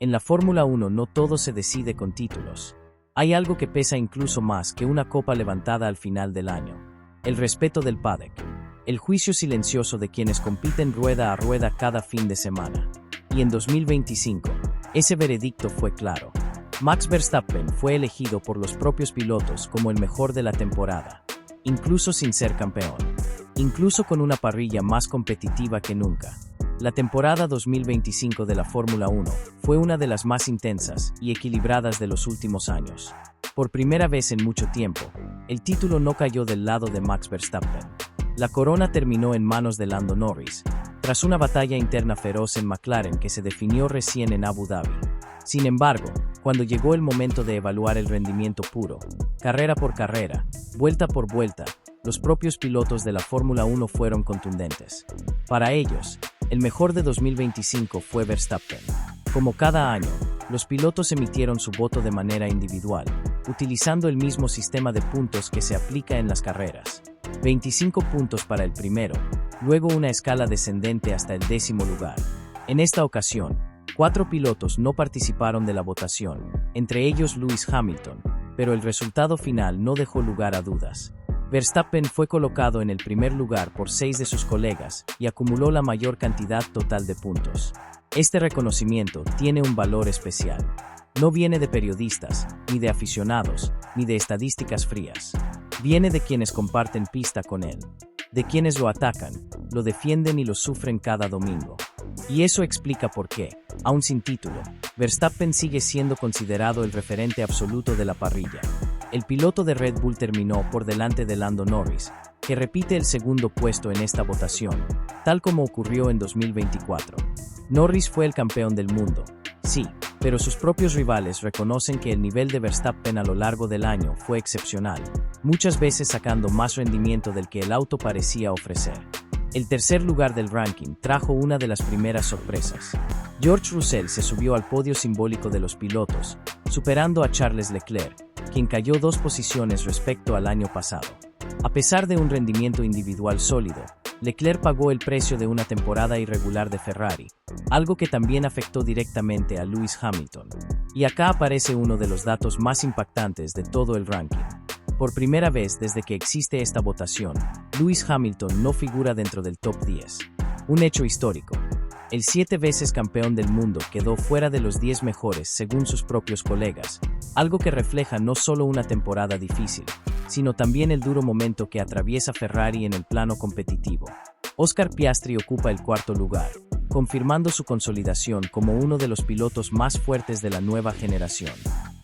En la Fórmula 1 no todo se decide con títulos. Hay algo que pesa incluso más que una copa levantada al final del año. El respeto del paddock. El juicio silencioso de quienes compiten rueda a rueda cada fin de semana. Y en 2025, ese veredicto fue claro. Max Verstappen fue elegido por los propios pilotos como el mejor de la temporada, incluso sin ser campeón. Incluso con una parrilla más competitiva que nunca. La temporada 2025 de la Fórmula 1 fue una de las más intensas y equilibradas de los últimos años. Por primera vez en mucho tiempo, el título no cayó del lado de Max Verstappen. La corona terminó en manos de Lando Norris, tras una batalla interna feroz en McLaren que se definió recién en Abu Dhabi. Sin embargo, cuando llegó el momento de evaluar el rendimiento puro, carrera por carrera, vuelta por vuelta, los propios pilotos de la Fórmula 1 fueron contundentes. Para ellos, el mejor de 2025 fue Verstappen. Como cada año, los pilotos emitieron su voto de manera individual, utilizando el mismo sistema de puntos que se aplica en las carreras. 25 puntos para el primero, luego una escala descendente hasta el 10º lugar. En esta ocasión, 4 pilotos no participaron de la votación, entre ellos Lewis Hamilton, pero el resultado final no dejó lugar a dudas. Verstappen fue colocado en el primer lugar por 6 de sus colegas y acumuló la mayor cantidad total de puntos. Este reconocimiento tiene un valor especial. No viene de periodistas, ni de aficionados, ni de estadísticas frías. Viene de quienes comparten pista con él, de quienes lo atacan, lo defienden y lo sufren cada domingo. Y eso explica por qué, aún sin título, Verstappen sigue siendo considerado el referente absoluto de la parrilla. El piloto de Red Bull terminó por delante de Lando Norris, que repite el segundo puesto en esta votación, tal como ocurrió en 2024. Norris fue el campeón del mundo, sí, pero sus propios rivales reconocen que el nivel de Verstappen a lo largo del año fue excepcional, muchas veces sacando más rendimiento del que el auto parecía ofrecer. El tercer lugar del ranking trajo una de las primeras sorpresas. George Russell se subió al podio simbólico de los pilotos, superando a Charles Leclerc, quien cayó 2 posiciones respecto al año pasado. A pesar de un rendimiento individual sólido, Leclerc pagó el precio de una temporada irregular de Ferrari, algo que también afectó directamente a Lewis Hamilton. Y acá aparece uno de los datos más impactantes de todo el ranking. Por primera vez desde que existe esta votación, Lewis Hamilton no figura dentro del top 10. Un hecho histórico. El 7 veces campeón del mundo quedó fuera de los 10 mejores según sus propios colegas, algo que refleja no solo una temporada difícil, sino también el duro momento que atraviesa Ferrari en el plano competitivo. Oscar Piastri ocupa el 4º lugar, confirmando su consolidación como uno de los pilotos más fuertes de la nueva generación.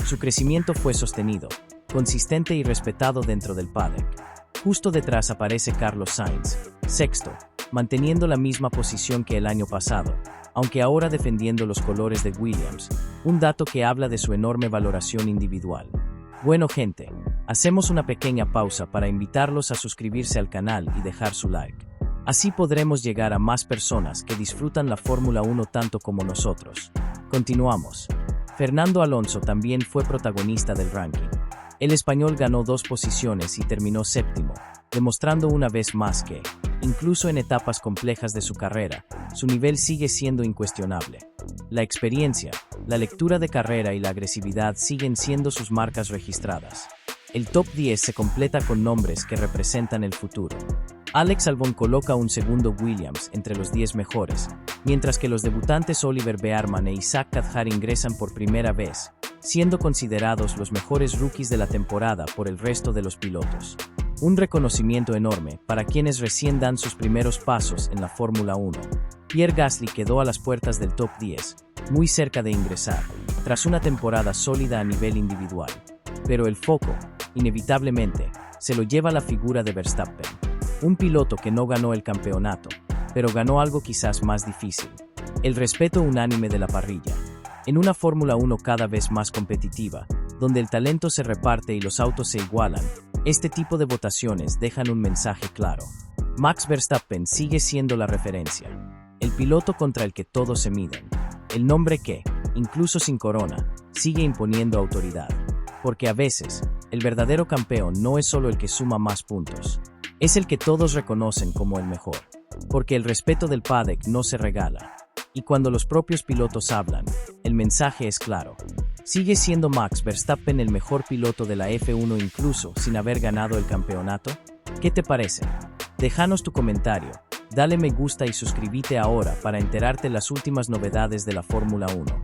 Su crecimiento fue sostenido, consistente y respetado dentro del paddock. Justo detrás aparece Carlos Sainz, 6º, manteniendo la misma posición que el año pasado, aunque ahora defendiendo los colores de Williams, un dato que habla de su enorme valoración individual. Bueno gente, hacemos una pequeña pausa para invitarlos a suscribirse al canal y dejar su like. Así podremos llegar a más personas que disfrutan la Fórmula 1 tanto como nosotros. Continuamos. Fernando Alonso también fue protagonista del ranking. El español ganó 2 posiciones y terminó 7º, demostrando una vez más que, incluso en etapas complejas de su carrera, su nivel sigue siendo incuestionable. La experiencia, la lectura de carrera y la agresividad siguen siendo sus marcas registradas. El top 10 se completa con nombres que representan el futuro. Alex Albon coloca un segundo Williams entre los 10 mejores, mientras que los debutantes Oliver Bearman e Isaac Hadjar ingresan por primera vez, siendo considerados los mejores rookies de la temporada por el resto de los pilotos. Un reconocimiento enorme para quienes recién dan sus primeros pasos en la Fórmula 1. Pierre Gasly quedó a las puertas del top 10, muy cerca de ingresar, tras una temporada sólida a nivel individual. Pero el foco, inevitablemente, se lo lleva la figura de Verstappen. Un piloto que no ganó el campeonato, pero ganó algo quizás más difícil: el respeto unánime de la parrilla. En una Fórmula 1 cada vez más competitiva, donde el talento se reparte y los autos se igualan, este tipo de votaciones dejan un mensaje claro. Max Verstappen sigue siendo la referencia, el piloto contra el que todos se miden, el nombre que, incluso sin corona, sigue imponiendo autoridad. Porque a veces, el verdadero campeón no es solo el que suma más puntos, es el que todos reconocen como el mejor. Porque el respeto del paddock no se regala. Y cuando los propios pilotos hablan, El mensaje es claro. ¿Sigue siendo Max Verstappen el mejor piloto de la F1 incluso sin haber ganado el campeonato? ¿Qué te parece? Déjanos tu comentario, dale me gusta y suscríbete ahora para enterarte las últimas novedades de la Fórmula 1.